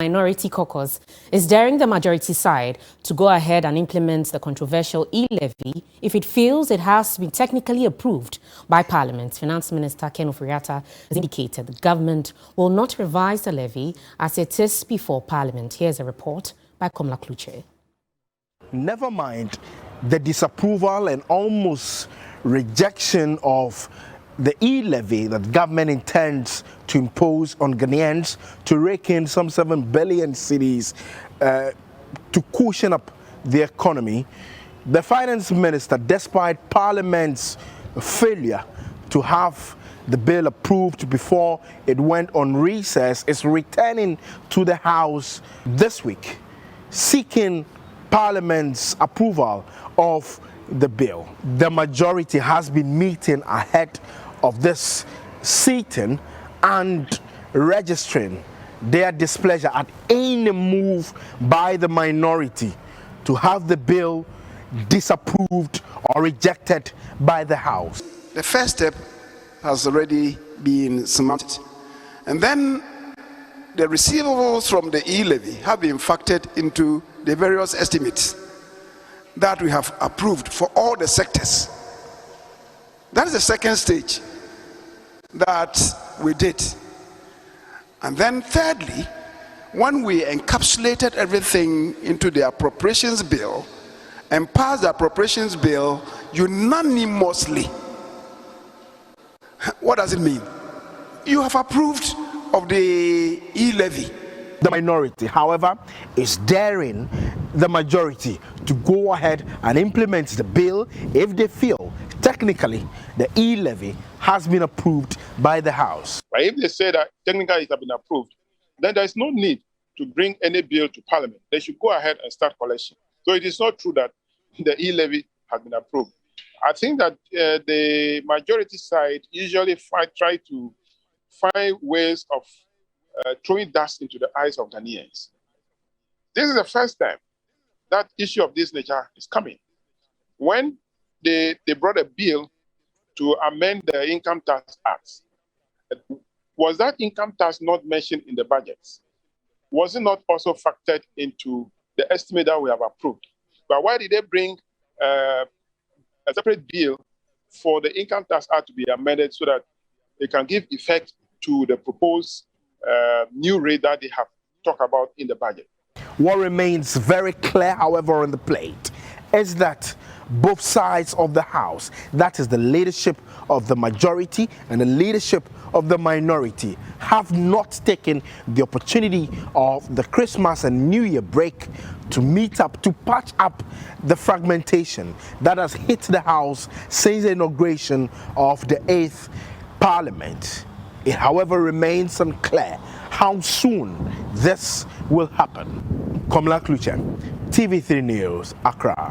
Minority Caucus is daring the majority side to go ahead and implement the controversial E-Levy if it feels it has been technically approved by Parliament. Finance Minister Ken Ofori-Atta has indicated the government will not revise the levy as it is before Parliament. Here's a report by Komla Kluche. Never mind the disapproval and almost rejection of the E-Levy that government intends to impose on Ghanaians to rake in some 7 billion cedis to cushion up the economy. The finance minister, despite Parliament's failure to have the bill approved before it went on recess, is returning to the House this week, seeking Parliament's approval of the bill. The majority has been meeting ahead of this sitting and registering their displeasure at any move by the minority to have the bill disapproved or rejected by the House. The first step has already been surmounted, and then the receivables from the E-Levy have been factored into the various estimates that we have approved for all the sectors. That is the second stage that we did. And then thirdly, when we encapsulated everything into the appropriations bill and passed the appropriations bill unanimously, what does it mean? You have approved of the E-Levy. The minority, however, is daring the majority to go ahead and implement the bill if they feel technically the E-Levy has been approved by the House. But if they say that technically it has been approved, then there is no need to bring any bill to Parliament. They should go ahead and start collection. So it is not true that the E-Levy has been approved. I think that the majority side usually try to find ways of throwing dust into the eyes of Ghanaians. This is the first time that issue of this nature is coming. When they brought a bill to amend the Income Tax Act, was that income tax not mentioned in the budgets? Was it not also factored into the estimate that we have approved? But why did they bring a separate bill for the Income Tax Act to be amended so that it can give effect to the proposed new rate that they have talked about in the budget? What remains very clear, however, on the plate is that both sides of the House, that is the leadership of the majority and the leadership of the minority, have not taken the opportunity of the Christmas and New Year break to meet up, to patch up the fragmentation that has hit the House since the inauguration of the 8th Parliament. It, however, remains unclear how soon this will happen. Komla Kluche, TV3 News, Accra.